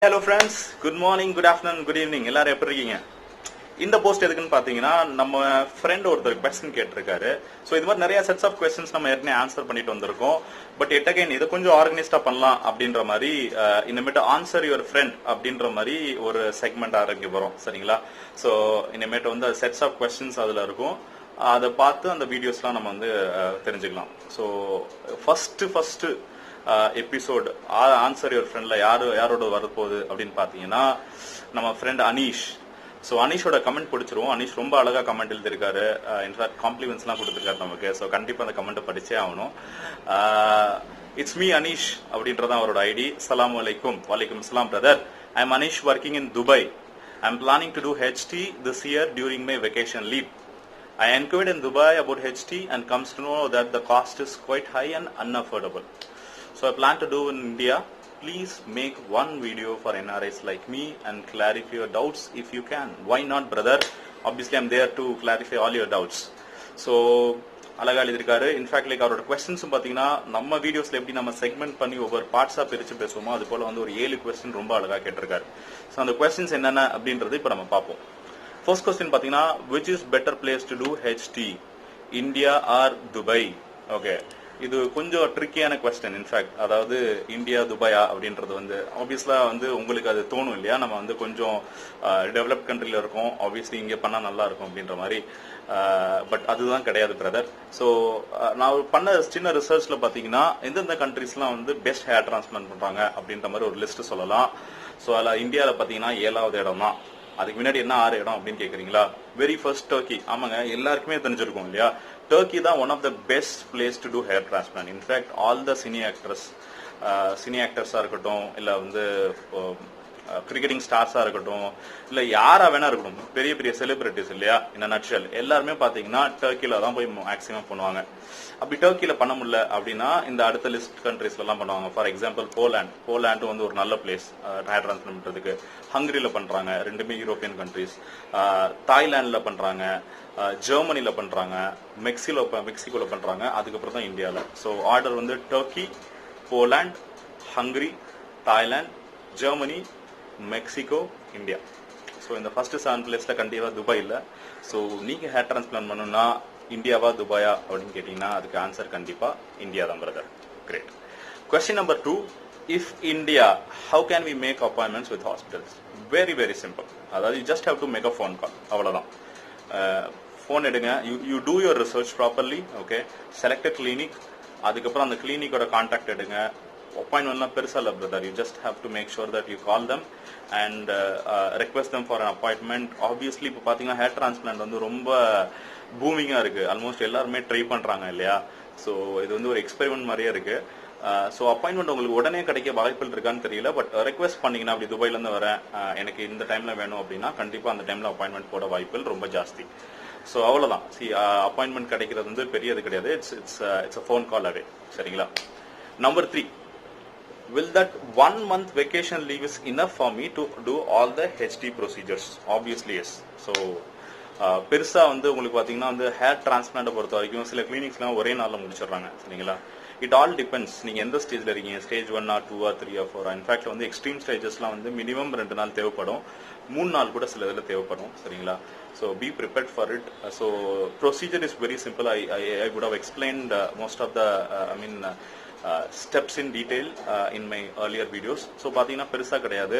Hello friends, good morning, good afternoon, good evening. எல்லாரும் எப்படி இருக்கீங்க? இந்த போஸ்ட் எதுக்குன்னு பார்த்தீங்கன்னா, நம்ம ஃப்ரெண்ட் ஒருத்தர் கொஸ்டின் கேட்டிருக்காரு. ஸோ இது மாதிரி நிறைய செட்ஸ் ஆஃப் கொஸ்டின்ஸ் நம்ம ஏற்கனவே ஆன்சர் பண்ணிட்டு வந்திருக்கோம். பட் எட் அகைன் இதை கொஞ்சம் ஆர்கனைஸ்டா பண்ணலாம் அப்படின்ற மாதிரி இனிமேட்டு ஆன்சர் யுவர் ஃப்ரெண்ட் அப்படின்ற மாதிரி ஒரு செக்மெண்ட் ஆரம்பிக்க போறோம். சரிங்களா? ஸோ இனிமேட்டு வந்து செட்ஸ் ஆஃப் கொஸ்டின்ஸ் அதில் இருக்கும். அதை பார்த்து அந்த வீடியோஸ்லாம் நம்ம வந்து தெரிஞ்சுக்கலாம். So first episode answer your ஃப்ரெண்ட்ல யாரோட வரப்போகுது அப்படின்னு பாத்தீங்கன்னா, நம்ம ஃப்ரெண்ட் அனீஷ். ஸோ அனீஷோட கமெண்ட் பிடிச்சிருவோம். அனீஷ் ரொம்ப அழகா கமெண்ட் எழுதிருக்காரு. இன்ஃபேக்ட் காம்ப்ளிமெண்ட்ஸ் எல்லாம் கொடுத்துருக்காரு நமக்கு. ஸோ கண்டிப்பா அந்த கமெண்ட் படிச்சே ஆகணும். இட்ஸ் மீ அனீஷ் அப்படின்றதான் அவரோட ஐடி. அஸ்ஸலாமு அலைக்கும். வலைக்கும் அஸ்ஸலாம் brother. I am Anish working in Dubai. I am planning to do HT this year during my vacation leave. I inquired in Dubai about HT and comes to know that the cost is quite high and unaffordable. So I plan to do in India. Please make one video for NRIs like me and clarify your doubts if you can. Why not, brother? Obviously I'm there to clarify all your doubts. So அழகா எழுதிருக்காரு. In fact like அவரோட கொஸ்டின்ஸும் பாத்தீங்கன்னா, நம்ம வீடியோஸ்ல எப்படி நம்ம segment பண்ணி ஒவ்வொரு பார்ட்ஸா பிரிச்சு பேசுவோமோ அது போல வந்து ஒரு 7 கொஸ்டின் ரொம்ப அழகா கேட்டிருக்காரு. ஸோ அந்த கொஸ்டின்ஸ் என்னென்ன அப்படின்றது இப்ப நம்ம பார்ப்போம். ஃபர்ஸ்ட் கொஸ்டின் பாத்தீங்கன்னா, which is better place to do HT, India or Dubai? Okay, இது கொஞ்சம் ட்ரிக்கியான கொஸ்டின். இன்ஃபேக்ட் அதாவது இந்தியா துபாயா அப்படின்றது வந்து ஆப்வியஸ்லா வந்து உங்களுக்கு அது தோணும் இல்லையா, நம்ம வந்து கொஞ்சம் டெவலப் கண்ட்ரில இருக்கோம், ஆப்வியஸ்லி இங்கே பண்ணா நல்லா இருக்கும் அப்படின்ற மாதிரி. பட் அதுதான் கிடையாது பிரதர். ஸோ நான் பண்ண சின்ன ரிசர்ச்ல பாத்தீங்கன்னா, எந்தெந்த கண்ட்ரிஸ்லாம் வந்து பெஸ்ட் ஹேர் டிரான்ஸ்பிளான்ட் பண்றாங்க அப்படின்ற மாதிரி ஒரு லிஸ்ட் சொல்லலாம். ஸோ அதில் இந்தியாவில் பாத்தீங்கன்னா 7வது இடம் தான். அதுக்கு முன்னாடி என்ன 6 இடம் அப்படின்னு கேக்குறீங்களா? Very first Turkey. ஆமாங்க, எல்லாருக்குமே தெரிஞ்சிருக்கும் இல்லையா, டர்க்கி தான் one of the best place to do hair transplant. In fact all the cine ஆக்டர்ஸா இருக்கட்டும், இல்ல வந்து கிரிக்கெட்டிங் ஸ்டார்ஸா இருக்கட்டும், இல்ல யாரா வேணா இருக்கட்டும், பெரிய பெரிய செலிபிரிட்டிஸ் இல்லையா, இந்த நட்ஷல் எல்லாருமே பாத்தீங்கன்னா டர்க்கில தான் போய் மேக்ஸிமம் பண்ணுவாங்க. அப்படி டர்க்கில பண்ண முடியல அப்படின்னா இந்த அடுத்த லிஸ்ட் கண்ட்ரீஸ்ல எல்லாம் பண்ணுவாங்க. ஃபார் எக்ஸாம்பிள் போலாண்ட் வந்து ஒரு நல்ல பிளேஸ் ஹேர் டிரான்ஸ்பிளான்ட் பண்றதுக்கு. ஹங்கரியில பண்றாங்க, ரெண்டுமே யூரோப்பியன் கண்ட்ரீஸ். தாய்லாந்துல பண்றாங்க, ஜெர்மனில பண்றாங்க, மெக்சிகோல பண்றாங்க, அதுக்கப்புறம் தான் இந்தியாவில். ஸோ ஆர்டர் வந்து Turkey, Poland, hungry, Thailand, Germany, Mexico, India. So இந்த ஃபர்ஸ்ட் 7 பிளேஸ்ல கண்டிப்பா துபாய் இல்ல. ஸோ நீங்க ஹேர் டிரான்ஸ்பிளான்ட் பண்ணணும்னா இந்தியாவா துபாயா அப்படின்னு கேட்டீங்கன்னா அதுக்கு ஆன்சர் கண்டிப்பா இந்தியா தான் brother. Great. Question number 2, if India, how can we make appointments with hospitals? Very very simple. அதாவது you just have to make a phone call, அவ்வளவுதான். ஃபோன் எடுங்க, you do your research properly. Okay, select clinic, அதுக்கப்புறம் அந்த கிளினிக்கோட contact எடுங்க. அப்பாயின்மெண்ட்லாம் பெருசா இல்ல brother. You just have to make sure that you call them and request them for an appointment. Obviously இப்போ பாத்தீங்கன்னா ஹேர் டிரான்ஸ்பிளான்ட் வந்து ரொம்ப பூமிங்கா இருக்கு. ஆல்மோஸ்ட் எல்லாருமே ட்ரை பண்றாங்க இல்லையா. ஸோ இது வந்து ஒரு எக்ஸ்பெரிமெண்ட் மாதிரியே இருக்கு. ஸோ அப்பாயின்மெண்ட் உங்களுக்கு உடனே கிடைக்க வாய்ப்புகள் இருக்கான்னு தெரியல. பட் ரெக்வெஸ்ட் பண்ணீங்கன்னா, அப்படி துபாயில இருந்து வரேன், எனக்கு இந்த டைம்ல வேணும் அப்படின்னா கண்டிப்பா அந்த டைம்ல அப்பாயின்மெண்ட் போட வாய்ப்புகள் ரொம்ப ஜாஸ்தி. ஸோ அவ்வளவுதான். அப்பாயின்மெண்ட் கிடைக்கிறது வந்து பெரியது கிடையாது. இட்ஸ் ஃபோன் கால் அவே. சரிங்களா? Number 3, will that 1 month vacation leave is enough for me to do all the HT procedures? Obviously yes. So பெருசா வந்து உங்களுக்கு பாத்தீங்கன்னா வந்து ஹேர் டிரான்ஸ்பிளான்ட் பொறுத்த வரைக்கும் சில கிளினிக்ஸ்லாம் ஒரே நாள்ல முடிச்சிடுறாங்க. சரிங்களா? இட் ஆல் டிபெண்ட்ஸ், நீங்க எந்த ஸ்டேஜ்ல இருக்கீங்க. Stage 1 or 2 or 3 or 4. In fact வந்து எக்ஸ்ட்ரீம் ஸ்டேஜஸ்லாம் வந்து மினிமம் 2 நாள் தேவைப்படும், 3 நாள் கூட சில இதுல தேவைப்படும். சரிங்களா? So be prepared for it. So procedure is very simple. I would have explained most of the steps in detail in my earlier videos. So பாத்தீங்கன்னா பெருசா கிடையாது.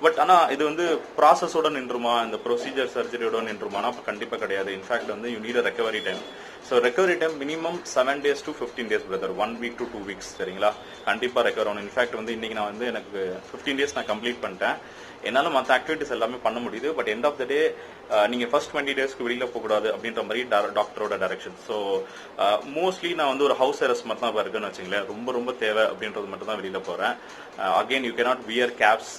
பட் ஆனா இது வந்து ப்ராசஸோட நின்றுமா, இந்த ப்ரொசீஜர் சர்ஜரியோட நின்றுமானா கண்டிப்பா கிடையாது. இன்ஃபேக்ட் வந்து you need a recovery time. So recovery time minimum 7 days to 15 days brother. 1 week to 2 weeks. சரிங்களா? கண்டிப்பா ரெக்கவர் ஆகணும். இன்ஃபேக்ட் வந்து இன்னைக்கு நான் வந்து எனக்கு 15 days நான் கம்ப்ளீட் பண்ணிட்டேன். என்னால மற்ற ஆக்டிவிட்டிஸ் எல்லாமே பண்ண முடியுது. பட் எண்ட் ஆஃப் த டே நீங்க ஃபர்ஸ்ட் 20 daysக்கு வெளியில போகக்கூடாது அப்படின்ற மாதிரி டாக்டரோட டைரக்ஷன். ஸோ மோஸ்ட்லி நான் வந்து ஒரு ஹவுஸ் அரெஸ்ட் மட்டும் தான் இருக்குன்னு வச்சுங்களேன். ரொம்ப ரொம்ப தேவை அப்படின்றது மட்டும் தான் வெளியில போறேன். Again you cannot wear caps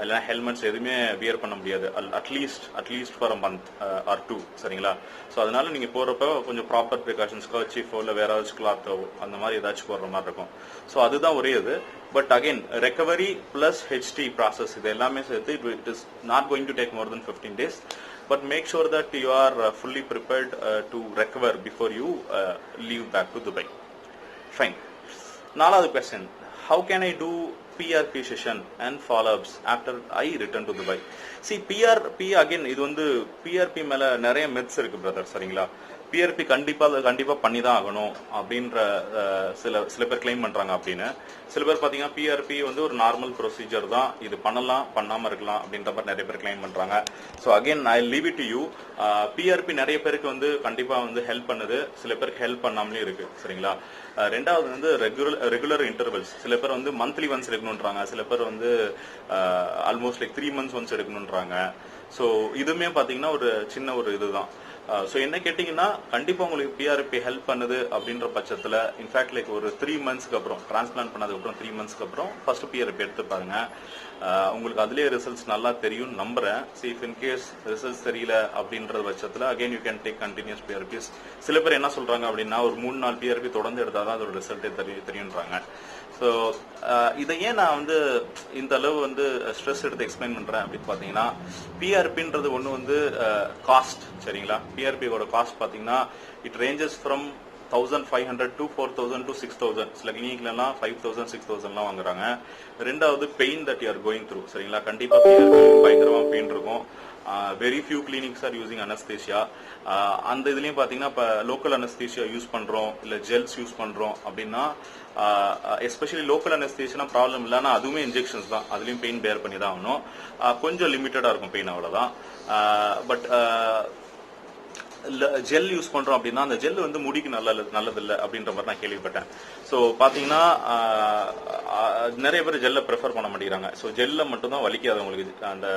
இல்லைன்னா ஹெல்மெட்ஸ் எதுவுமே வியர் பண்ண முடியாது. At least for a month or 2. சரிங்களா? ஸோ அதனால நீங்க போறப்ப கொஞ்சம் ப்ராப்பர் ப்ரிகாஷன்ஸ், கர்ச்சீஃபோ இல்லை வேற ஏதாச்சும் கிளாத்தோ அந்த மாதிரி ஏதாச்சும் போடுற மாதிரி இருக்கும். ஸோ அதுதான் ஒரே இது. But again recovery plus HT process இது எல்லாமே சேர்த்து it is not going to take more then 15 days. But make sure that you are fully prepared to recover before you leave back to Dubai. Fine. 4th question, how can I do PRP session and follow-ups after I return to Dubai. See, PRP again, இது வந்து PRP மேல நிறைய myths இருக்கு brother, சரிங்களா? PRP கண்டிப்பா பண்ணி தான் ஆகணும் அப்படின்ற சில பேர் கிளைம் பண்றாங்க. அப்படின்னு சில பேர் பாத்தீங்கன்னா PRP வந்து ஒரு நார்மல் ப்ரொசீஜர் தான், இது பண்ணலாம் பண்ணாம இருக்கலாம் அப்படின்ற மாதிரி நிறைய பேர் கிளைம் பண்றாங்க. So again I leave it to you. PRP நிறைய பேருக்கு வந்து கண்டிப்பா வந்து ஹெல்ப் பண்ணுது, சில பேருக்கு ஹெல்ப் பண்ணாமலே இருக்கு, சரிங்களா? ரெண்டாவது வந்து ரெகுலர் இன்டர்வல்ஸ். சில பேர் வந்து மந்த்லி ஒன்ஸ் எடுக்கணும்ன்றாங்க, சில பேர் வந்து ஆல்மோஸ்ட் லைக் 3 months ஒன்ஸ் எடுக்கணும்ன்றாங்க. ஸோ இதுவுமே பாத்தீங்கன்னா ஒரு சின்ன ஒரு இதுதான். ஸோ என்ன கேட்டீங்கன்னா கண்டிப்பா உங்களுக்கு PRP ஹெல்ப் பண்ணுது அப்படின்ற பட்சத்துல இன்ஃபேக்ட் லைக் ஒரு 3 monthsக்கு அப்புறம் டிரான்ஸ்பிளான்ட் பண்ணதுக்கு அப்புறம் 3 monthsக்கு அப்புறம் ஃபர்ஸ்ட் PRP எடுத்து பாருங்க. உங்களுக்கு அதுலயே ரிசல்ட்ஸ் நல்லா தெரியும் நம்புறேன். இஃப் இன் கேஸ் ரிசல்ட்ஸ் தெரியல அப்படின்ற பட்சத்துல again you can take continuous PRPs. சில பேர் என்ன சொல்றாங்க அப்படின்னா ஒரு 3-4 PRP தொடர்ந்து எடுத்தாதான் அதோட ரிசல்ட்டே தெரியும்ன்றாங்க. ஸோ இதை ஏன் நான் வந்து இந்த அளவு வந்து ஸ்ட்ரெஸ் எடுத்து எக்ஸ்பிளைன் பண்றேன் அப்படின்னு பாத்தீங்கன்னா PRPன்றது ஒண்ணு வந்து காஸ்ட், சரிங்களா? PRPயோட காஸ்ட் பாத்தீங்கன்னா it ranges from 1500 to 4000 to 6000. சில கிளினிக்ல எல்லாம் 5000 6000 எல்லாம் வாங்குறாங்க. ரெண்டாவது pain that you are going through, சரிங்களா? கண்டிப்பா PRP பயங்கரமா பெயின் இருக்கும். Very few clinics are using anaesthesia. அந்த இதுலயும் பாத்தீங்கன்னா இப்ப லோக்கல் அனஸ்தீசியா யூஸ் பண்றோம் இல்ல ஜெல்ஸ் யூஸ் பண்றோம் அப்படின்னா எஸ்பெஷலி லோக்கல் அனஸ்தீசியா ப்ராப்ளம் இல்லைன்னா அதுவுமே இன்ஜெக்ஷன்ஸ் தான், அதுலயும் பெயின் பேர் பண்ணி தான் ஆகணும். கொஞ்சம் லிமிட்டடா இருக்கும் பெயின், அவ்வளவுதான். பட் ஜெல் யூஸ் பண்றோம் அப்படின்னா அந்த ஜெல் வந்து முடிக்கு நல்லதில்லை அப்படின்ற மாதிரி நான் கேள்விப்பட்டேன். ஸோ பாத்தீங்கன்னா நிறைய பேர் ஜெல்ல ப்ரிஃபர் பண்ண மாட்டேங்கிறாங்க. ஸோ ஜெல்ல மட்டும் தான் வலிக்காது உங்களுக்கு, அந்த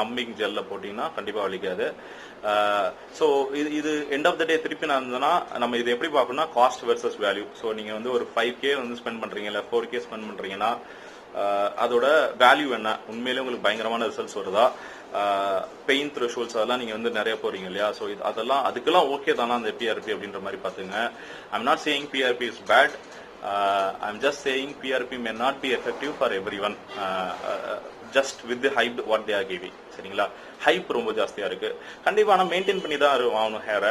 நம்பிங் ஜெல்ல போட்டீங்கன்னா கண்டிப்பா வலிக்காது. ஸோ இது எண்ட் ஆஃப் த டே திருப்பி நான் இருந்தேன்னா நம்ம இது எப்படி பார்க்கணும்னா காஸ்ட் வெர்சஸ் வேல்யூ. ஸோ நீங்க வந்து ஒரு 5K வந்து ஸ்பெண்ட் பண்றீங்க இல்ல 4K ஸ்பெண்ட் பண்றீங்கன்னா அதோட வேல்யூ என்ன, உண்மையிலே உங்களுக்கு பயங்கரமான ரிசல்ட்ஸ் வருதா, பெயின் த்ரெஷோல்ட்ஸ் அதெல்லாம் நீங்க வந்து நிறைய போறீங்க இல்லையா? ஸோ அதெல்லாம் அதுக்கெல்லாம் ஓகே தானா அந்த PRP அப்படின்ற மாதிரி பாத்துங்க. I'm not saying PRP is bad. I'm just saying PRP may not be effective for everyone, just with the hype what they are giving, சரிங்களா? ஹைப் ரொம்ப ஜாஸ்தியா இருக்கு. கண்டிப்பா ஆனா மெயின்டைன் பண்ணி தான் ஆகணும் ஹேரை.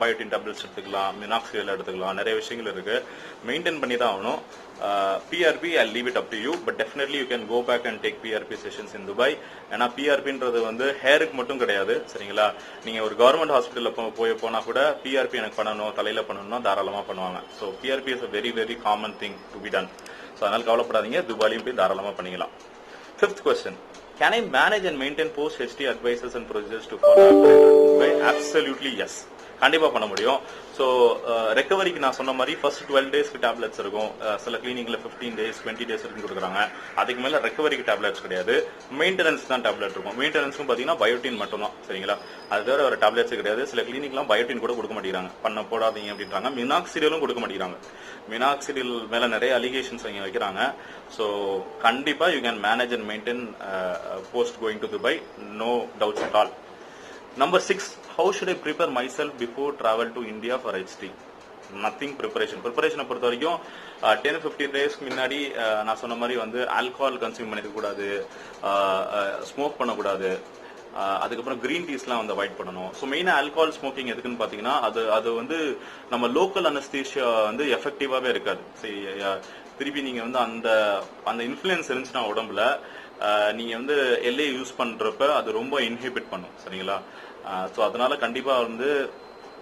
பயோட்டின் டேப்லெட்ஸ் எடுத்துக்கலாம், மினாக்சிடில் எடுத்துக்கலாம், நிறைய விஷயங்கள் இருக்கு, மெயின்டைன் பண்ணி தான் ஆகணும். PRP I'll leave it up to you, but definitely you can go back and take PRP sessions in Dubai. ஏன்னா PRPன்றது வந்து ஹேருக்கு மட்டும் கிடையாது, சரிங்களா? நீங்க ஒரு கவர்மெண்ட் ஹாஸ்பிட்டல்ல போனா கூட PRP எனக்கு பண்ணணும், தலையில பண்ணணும்னா தாராளமா பண்ணுவாங்க. So PRP is a very very common thing to be done. So அதனால கவலைப்படாதீங்க, துபாயிலையும் போய் தாராளமா பண்ணிக்கலாம். 5th question. Can I manage and maintain post-HT advices and procedures to follow after Dubai? Absolutely yes. கண்டிப்பா பண்ண முடியும். ஸோ ரெக்கவரிக்கு நான் சொன்ன மாதிரி ஃபர்ஸ்ட் 12 daysக்கு டேப்லெட்ஸ் இருக்கும். சில கிளினிக்ல 15 days 20 days இருக்கு கொடுக்குறாங்க. அதுக்கு மேல ரெக்கவரிக்கு டேப்லெட்ஸ் கிடையாது, மெயின்டெனன்ஸ் தான் டேப்லெட் இருக்கும். மெயின்டெனன்ஸ்க்கும் பாத்தீங்கன்னா பயோட்டின் மட்டும் தான், சரிங்களா? அது தவிர ஒரு டேப்லெட்ஸ் கிடையாது. சில கிளினிக்லாம் பயோட்டின் கூட கொடுக்க மாட்டேங்கிறாங்க, பண்ண போடாதீங்க அப்படின்றாங்க. மினாக்சிடிலும் கொடுக்க மாட்டேங்கிறாங்க. மினாக்சிடில் மேல நிறைய அலிகேஷன்ஸ் இங்க வைக்கிறாங்க. ஸோ கண்டிப்பா you can manage and maintain post going to Dubai, no doubts at all. Number 6, how should I prepare myself before travel to India for HT? Nothing preparation. Preparation பொறுத்த வரைக்கும் 10-15 days முன்னாடி நான் சொன்ன மாதிரி வந்து ஆல்கஹால் கன்சியூம் பண்ணிக்க கூடாது, ஸ்மோக் பண்ணக்கூடாது, அதுக்கப்புறம் கிரீன் டீஸ்லாம் வந்து அவாய்ட் பண்ணணும். ஸோ மெயினா ஆல்கஹால் ஸ்மோக்கிங் எதுக்குன்னு பாத்தீங்கன்னா அது வந்து நம்ம லோக்கல் அனஸ்தீசியா வந்து எஃபெக்டிவாவே இருக்காது. திருப்பி நீங்க வந்து அந்த இன்ஃபுளுன்ஸ் இருந்துச்சுன்னா உடம்புல நீங்க வந்து எல்ஏ யூஸ் பண்றப்ப அது ரொம்ப இன்ஹிபிட் பண்ணும், சரிங்களா? ஸோ அதனால கண்டிப்பா வந்து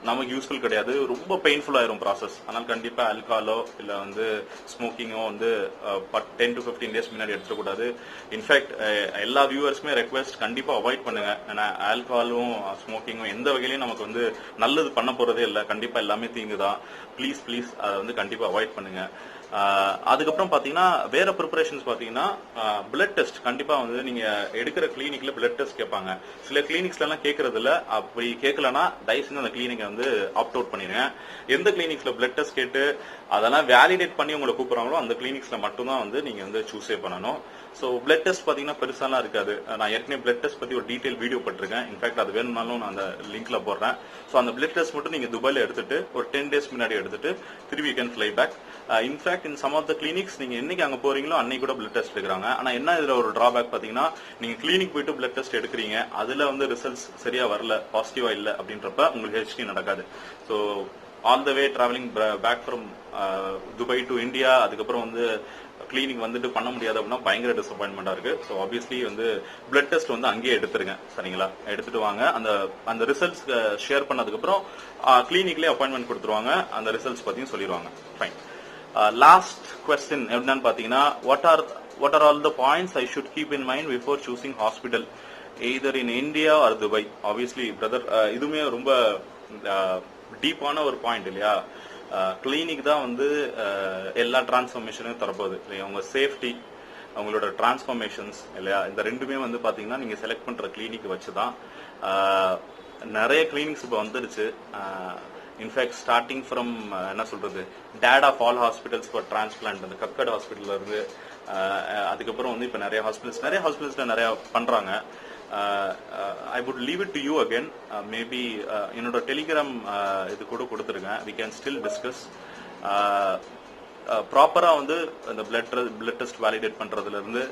நமக்கு யூஸ்ஃபுல் கிடையாது, ரொம்ப பெயின்ஃபுல் ஆயிரும் ப்ராசஸ். அதனால கண்டிப்பா ஆல்கஹாலோ இல்ல வந்து ஸ்மோக்கிங்கோ வந்து 10 to 15 days முன்னாடி எடுத்துக்கூடாது. இன்ஃபேக்ட் எல்லா வியூவர்ஸுமே ரெக்வெஸ்ட் கண்டிப்பா அவாய்ட் பண்ணுங்க. ஏன்னா ஆல்கஹாலும் ஸ்மோக்கிங்கும் எந்த வகையிலையும் நமக்கு வந்து நல்லது பண்ண போறதே இல்லை, கண்டிப்பா எல்லாமே தீங்குதான். ப்ளீஸ் அதை வந்து கண்டிப்பா அவாய்ட் பண்ணுங்க. அதுக்கப்புறம் பாத்தீங்கன்னா வேற ப்ரிப்பரேஷன்ஸ் பாத்தீங்கன்னா பிளட் டெஸ்ட் கண்டிப்பா வந்து நீங்க எடுக்கிற கிளினிக்ல பிளட் டெஸ்ட் கேட்பாங்க. சில கிளினிக்ஸ்ல எல்லாம் கேட்கறது இல்ல, அப்படி கேட்கலன்னா தயவு செஞ்சு அந்த கிளினிக்கை வந்து ஆப்ட் அவுட் பண்ணிருங்க. எந்த கிளினிக்ஸ்ல பிளட் டெஸ்ட் கேட்டு அதெல்லாம் வேலிடேட் பண்ணி உங்களை கூப்பிடுறாங்களோ அந்த கிளினிக்ஸ்ல மட்டும்தான் வந்து நீங்க வந்து சூஸே பண்ணணும். ஸோ பிளட் டெஸ்ட் பாத்தீங்கன்னா பெருசாலாம் இருக்காது. நான் ஏற்கனவே பிளட் டெஸ்ட் பத்தி ஒரு டீடைல் வீடியோ போட்டிருக்கேன். இன்ஃபேக்ட் அது வேணும்னாலும் நான் அந்த லிங்க்ல போடுறேன். ஸோ அந்த பிளட் டெஸ்ட் மட்டும் நீங்க துபாயில எடுத்துட்டு ஒரு 10 days முன்னாடி எடுத்துட்டு திரும்பி can fly back. In fact in some of the clinics நீங்க என்னைக்கு அங்க போறீங்களோ அன்னைக்கு கூட பிளட் டெஸ்ட் எடுக்கிறாங்க. ஆனா என்ன இதுல ஒரு டிராபேக் பாத்தீங்கன்னா நீங்க கிளினிக் போயிட்டு பிளட் டெஸ்ட் எடுக்கிறீங்க, அதுல வந்து ரிசல்ட்ஸ் சரியா வரல, பாசிட்டிவா இல்ல அப்படின்றப்ப உங்களுக்கு ஹெச்டி நடக்காது. So all the way travelling back from Dubai to India, அதுக்கப்புறம் வந்து கிளினிக் வந்துட்டு பண்ண முடியாது அப்படின்னா பயங்கர டிசப்பாயின்மெண்டா இருக்கு. ஸோ ஆப்வியஸ்லி வந்து பிளட் டெஸ்ட் வந்து அங்கேயே எடுத்துருங்க, சரிங்களா? எடுத்துட்டு வாங்க. அந்த ரிசல்ட்ஸ் ஷேர் பண்ணதுக்கு அப்புறம் கிளினிக்லயே அப்பாயின்மெண்ட் கொடுத்துருவாங்க. அந்த ரிசல்ட்ஸ் பத்தியும் சொல்லிடுவாங்க. ஃபைன். லாஸ்ட் கொஸ்டின் என்னன்னு பாத்தீங்கன்னா, what are all the points I should keep in mind before choosing hospital either in India or Dubai? Obviously brother, இதுமே ரொம்ப டீப்பான ஒரு பாயிண்ட் இல்லையா? கிளினிக் தான் வந்து எல்லா டிரான்ஸ்ஃபர்மேஷனும் தரப்போகுது இல்லையா? உங்க சேஃப்டி, அவங்களோட டிரான்ஸ்ஃபர்மேஷன்ஸ் இல்லையா? இந்த ரெண்டுமே வந்து பாத்தீங்கன்னா நீங்க செலக்ட் பண்ற கிளினிக் வச்சுதான். நிறைய கிளினிக்ஸ் இப்போ வந்துருச்சு. இன்ஃபேக்ட் ஸ்டார்டிங் ஃப்ரம் என்ன சொல்றது, date of all hospitals for transplant, அந்த கக்கட் ஹாஸ்பிட்டல்ல இருந்து அதுக்கப்புறம் வந்து இப்போ நிறைய ஹாஸ்பிட்டல்ஸ்ல நிறைய பண்றாங்க. I would leave it to you again. Maybe என்னோட டெலிகிராம் இது கூட கொடுத்துருங்க. we can still discuss. ப்ராப்பரா வந்து அந்த பிளட் டெஸ்ட் வேலிடேட் பண்றதுல இருந்து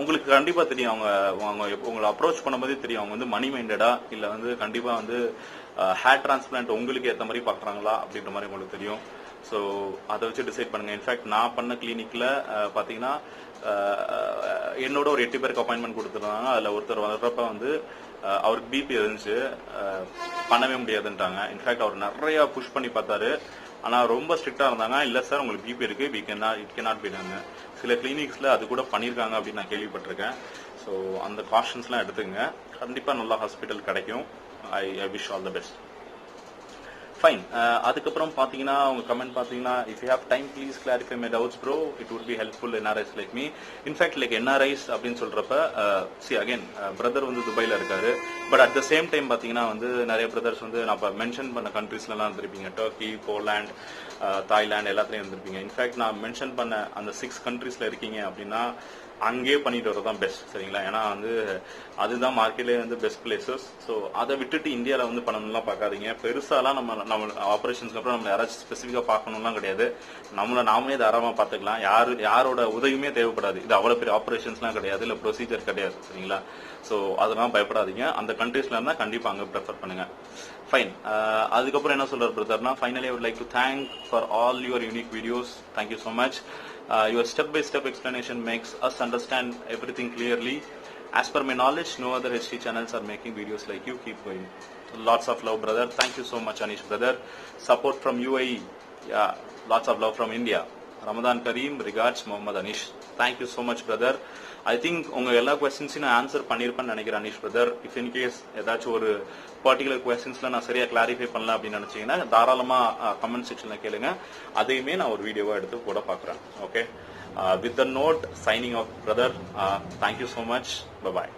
உங்களுக்கு கண்டிப்பா தெரியும். அவங்க உங்களை அப்ரோச் பண்ணும்போதே தெரியும் அவங்க வந்து மணி மைண்டடா இல்ல வந்து கண்டிப்பா வந்து ஹேர் டிரான்ஸ்பிளான்ட் உங்களுக்கு ஏற்ற மாதிரி பாக்குறாங்களா அப்படின்ற மாதிரி உங்களுக்கு தெரியும். ஸோ அதை வச்சு டிசைட் பண்ணுங்க. இன்ஃபேக்ட் நான் பண்ண கிளினிக்ல பாத்தீங்கன்னா என்னோட ஒரு 8 பேருக்கு அப்பாயின்மெண்ட் கொடுத்துருந்தாங்க. அதுல ஒருத்தர் வர்றப்ப வந்து அவருக்கு பிபி இருந்துச்சு, பண்ணவே முடியாதுன்றாங்க. இன்ஃபேக்ட் அவர் நிறைய புஷ் பண்ணி பார்த்தாரு. ஆனா ரொம்ப ஸ்ட்ரிக்டா இருந்தாங்க. இல்ல சார் உங்களுக்கு பிபி இருக்கு, இட் கேனாட் பி டன். சில கிளினிக்ஸ்ல அது கூட பண்ணிருக்காங்க அப்படின்னு நான் கேள்விப்பட்டிருக்கேன். ஸோ அந்த காஷன்ஸ்லாம் எடுத்துங்க. கண்டிப்பா நல்ல ஹாஸ்பிட்டல் கிடைக்கும். I wish all the best. Fine. அதுக்கப்புறம் பாத்தீங்கன்னா உங்க கமெண்ட் பாத்தீங்கன்னா, if you have time please clarify my doubts bro, it would be helpful NRIs like me. In fact like NRIs அப்படின்னு சொல்றப்ப சி அகைன் பிரதர் வந்து துபாயில இருக்காரு. But at the same time பாத்தீங்கன்னா வந்து நிறைய பிரதர்ஸ் வந்து நான் மென்ஷன் பண்ண கண்ட்ரீஸ்ல எல்லாம் இருந்திருப்பீங்க. டர்க்கி, போலாண்ட், தாய்லாந்து எல்லாத்துலயும் இருந்திருப்பீங்க. இன்ஃபேக்ட் நான் மென்ஷன் பண்ண அந்த 6 கண்ட்ரீஸ்ல இருக்கீங்க அப்படின்னா அங்கேயே பண்ணிட்டு வரதான் பெஸ்ட், சரிங்களா? ஏன்னா வந்து அதுதான் மார்க்கெட்லேயே வந்து பெஸ்ட் பிளேசஸ். ஸோ அதை விட்டுட்டு இந்தியாவில் வந்து பண்ணணும்லாம் பார்க்காதீங்க. பெருசாலாம் நம்ம ஆப்ரேஷன்ஸ்க்கு அப்புறம் நம்ம யாராச்சும் ஸ்பெசிஃபிக்காக பார்க்கணும்லாம் கிடையாது. நாமளே தாராளமாக பார்த்துக்கலாம். யாரோட உதவியுமே தேவைப்படாது. இது அவ்வளோ பெரிய ஆப்ரேஷன்ஸ்லாம் கிடையாது, இல்லை ப்ரொசீஜர் கிடையாது, சரிங்களா? ஸோ அதெல்லாம் பயப்படாதீங்க. அந்த கண்ட்ரீஸ்ல இருந்தால் கண்டிப்பாக அங்கே ப்ரிஃபர் பண்ணுங்க. ஃபைன். அதுக்கப்புறம் என்ன சொல்றாரு பிரதர்னா, finally I would like to thank for all your unique videos. Thank you so much. Your step-by-step explanation makes us understand everything clearly. As per my knowledge, no other HT channels are making videos like you. Keep going. Lots of love, brother. Thank you so much, Anish, brother. Support from UAE. Yeah, lots of love from India. Ramadan Kareem. Regards, Muhammad Anish. Thank you so much, brother. I think உங்க எல்லா கொஸ்டின்ஸையும் நான் answer பண்ணிருப்பேன்னு நினைக்கிறேன் Anish brother. If in case ஏதாச்சும் ஒரு particular கொஸ்டின்ஸ்ல நான் சரியா clarify பண்ணல அப்படின்னு நினைச்சீங்கன்னா தாராளமா கமெண்ட் செக்ஷன்ல கேளுங்க. அதையுமே நான் ஒரு வீடியோவா எடுத்து கூட பாக்குறேன். Okay, with the note signing off brother. Thank you so much. Bye bye.